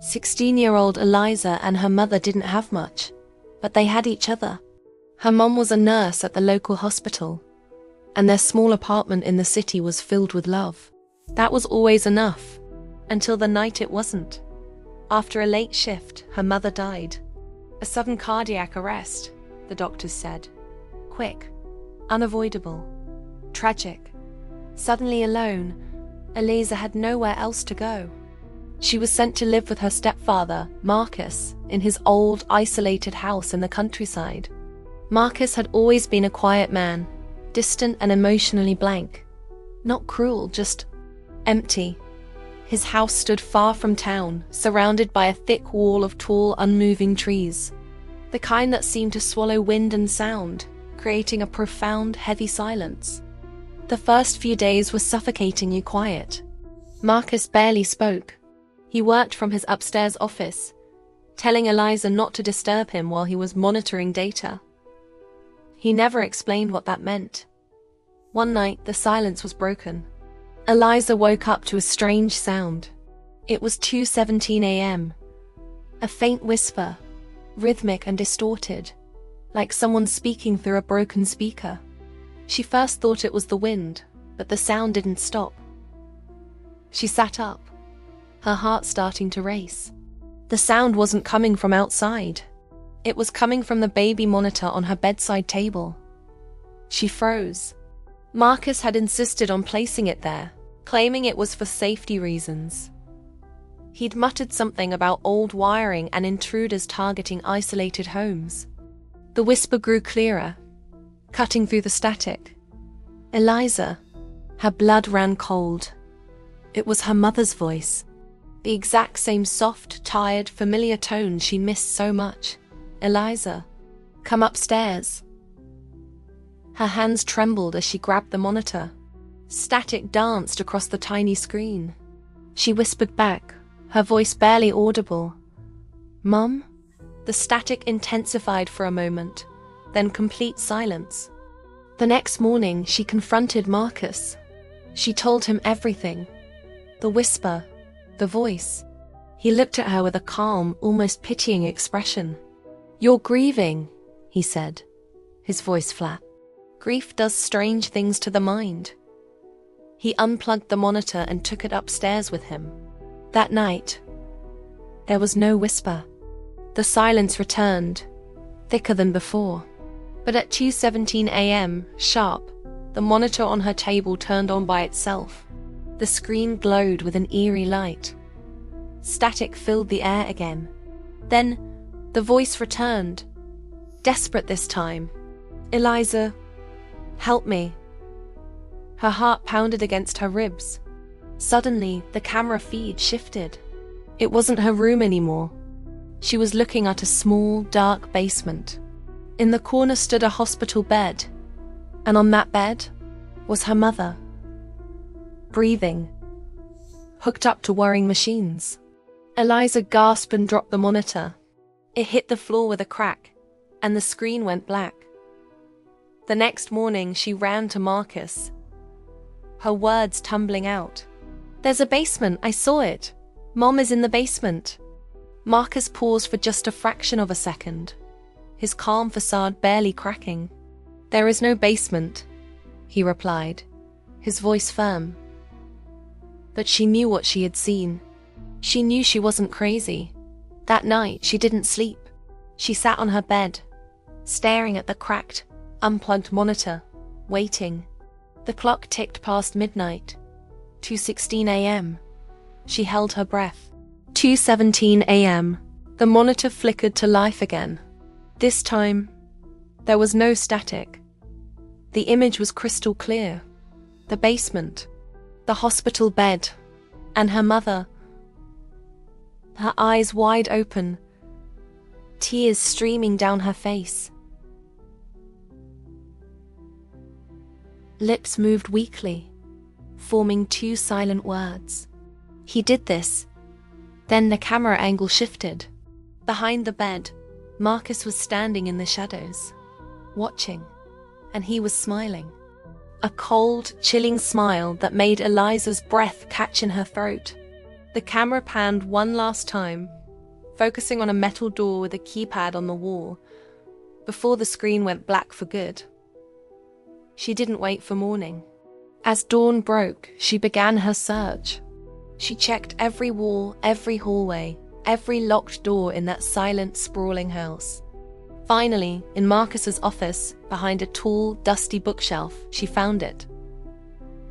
16-year-old Eliza and her mother didn't have much, but they had each other. Her mom was a nurse at the local hospital, and their small apartment in the city was filled with love. That was always enough, until the night it wasn't. After a late shift, her mother died. A sudden cardiac arrest, the doctors said. Quick, unavoidable, tragic. Suddenly alone, Eliza had nowhere else to go. She was sent to live with her stepfather, Marcus, in his old, isolated house in the countryside. Marcus had always been a quiet man, distant and emotionally blank. Not cruel, just empty. His house stood far from town, surrounded by a thick wall of tall, unmoving trees. The kind that seemed to swallow wind and sound, creating a profound, heavy silence. The first few days were suffocatingly quiet. Marcus barely spoke. He worked from his upstairs office, telling Eliza not to disturb him while he was monitoring data. He never explained what that meant. One night, the silence was broken. Eliza woke up to a strange sound. It was 2:17 a.m. A faint whisper, rhythmic and distorted, like someone speaking through a broken speaker. She first thought it was the wind, but the sound didn't stop. She sat up, her heart starting to race. The sound wasn't coming from outside. It was coming from the baby monitor on her bedside table. She froze. Marcus had insisted on placing it there, claiming it was for safety reasons. He'd muttered something about old wiring and intruders targeting isolated homes. The whisper grew clearer, cutting through the static. Eliza. Her blood ran cold. It was her mother's voice. The exact same soft, tired, familiar tone she missed so much. Eliza, come upstairs. Her hands trembled as she grabbed the monitor. Static danced across the tiny screen. She whispered back, her voice barely audible. Mum? The static intensified for a moment, then complete silence. The next morning, she confronted Marcus. She told him everything. The whisper, the voice. He looked at her with a calm, almost pitying expression. You're grieving, he said, his voice flat. Grief does strange things to the mind. He unplugged the monitor and took it upstairs with him. That night, there was no whisper. The silence returned, thicker than before. But at 2:17 a.m., sharp, the monitor on her table turned on by itself. The screen glowed with an eerie light. Static filled the air again. Then, the voice returned, desperate this time. Eliza, help me. Her heart pounded against her ribs. Suddenly, the camera feed shifted. It wasn't her room anymore. She was looking at a small, dark basement. In the corner stood a hospital bed, and on that bed was her mother. Breathing, hooked up to worrying machines. Eliza gasped and dropped the monitor. It hit the floor with a crack, and the screen went black. The next morning, she ran to Marcus, her words tumbling out. There's a basement, I saw it. Mom is in the basement. Marcus paused for just a fraction of a second, his calm facade barely cracking. There is no basement, he replied, his voice firm. But she knew what she had seen. She knew she wasn't crazy. That night, she didn't sleep. She sat on her bed, staring at the cracked, unplugged monitor, waiting. The clock ticked past midnight. 2:16 a.m. She held her breath. 2:17 a.m. The monitor flickered to life again. This time, there was no static. The image was crystal clear. The basement, the hospital bed, and her mother. Her eyes wide open, tears streaming down her face. Lips moved weakly, forming two silent words. He did this. Then the camera angle shifted. Behind the bed, Marcus was standing in the shadows, watching, and he was smiling. A cold, chilling smile that made Eliza's breath catch in her throat. The camera panned one last time, focusing on a metal door with a keypad on the wall, before the screen went black for good. She didn't wait for morning. As dawn broke, she began her search. She checked every wall, every hallway, every locked door in that silent, sprawling house. Finally, in Marcus's office, behind a tall, dusty bookshelf, she found it.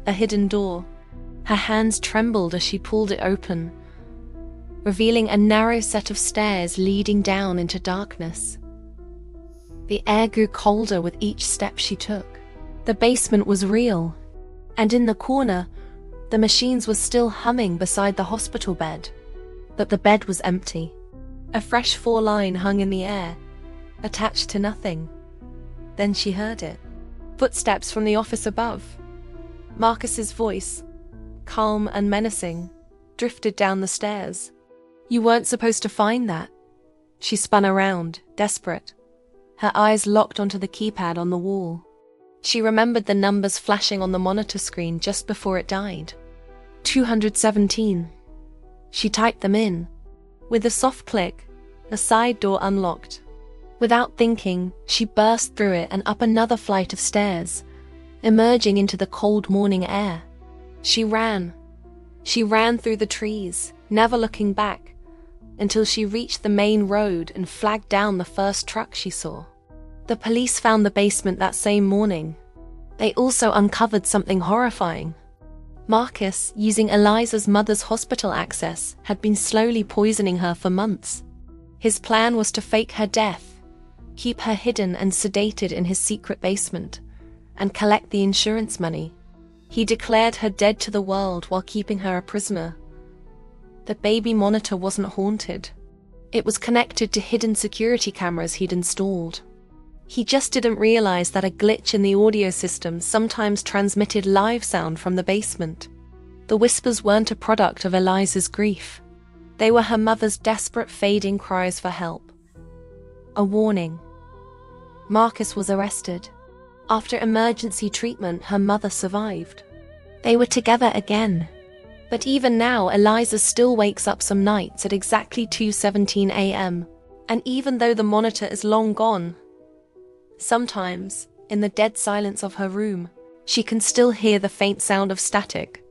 A hidden door. Her hands trembled as she pulled it open, revealing a narrow set of stairs leading down into darkness. The air grew colder with each step she took. The basement was real, and in the corner, the machines were still humming beside the hospital bed. But the bed was empty. A fresh 4-line hung in the air, attached to nothing. Then she heard it. Footsteps from the office above. Marcus's voice, calm and menacing, drifted down the stairs. "You weren't supposed to find that." She spun around, desperate, her eyes locked onto the keypad on the wall. She remembered the numbers flashing on the monitor screen just before it died. 217. She typed them in. With a soft click, a side door unlocked. Without thinking, she burst through it and up another flight of stairs, emerging into the cold morning air. She ran. She ran through the trees, never looking back, until she reached the main road and flagged down the first truck she saw. The police found the basement that same morning. They also uncovered something horrifying. Marcus, using Eliza's mother's hospital access, had been slowly poisoning her for months. His plan was to fake her death, keep her hidden and sedated in his secret basement, and collect the insurance money. He declared her dead to the world while keeping her a prisoner. The baby monitor wasn't haunted. It was connected to hidden security cameras he'd installed. He just didn't realize that a glitch in the audio system sometimes transmitted live sound from the basement. The whispers weren't a product of Eliza's grief. They were her mother's desperate fading cries for help. A warning. Marcus was arrested. After emergency treatment, her mother survived. They were together again. But even now, Eliza still wakes up some nights at exactly 2:17 a.m. And even though the monitor is long gone, sometimes, in the dead silence of her room, she can still hear the faint sound of static,